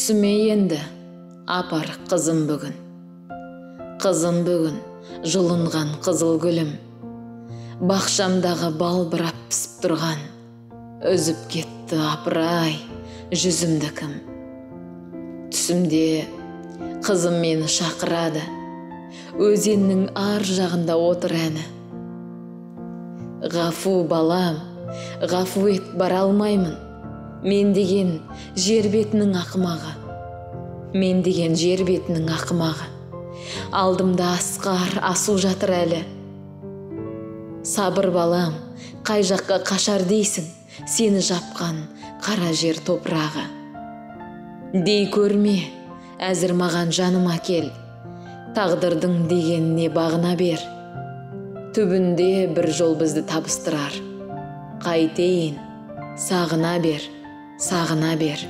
Түсіме енді, апар қызым бүгін. Қызым бүгін, жұлынған қызыл гүлім. Бақшамдағы балбырап пісіп тұрған. Үзіп кетті апырай, жүзімді кім. Түсімде қызым мені шақырады. Өзеннің ар жағында отыр әні. Ғафу балам, ғафу ет, бара алмаймын. Мен деген жер бетінің ақымағы. Мен деген жер бетінің ақымағы. Алдымда асқар, асу жатыр әлі. Сабыр балам, қай жаққа қашар дейсің, сені жапқан қара жер топырағы. Дей көрме, әзір маған жаныма кел. Тағдырдың дегеніне бағына бер. Түбінде бір жол бізді табыстырар. Қайтейін, сағына бер, сағына бер.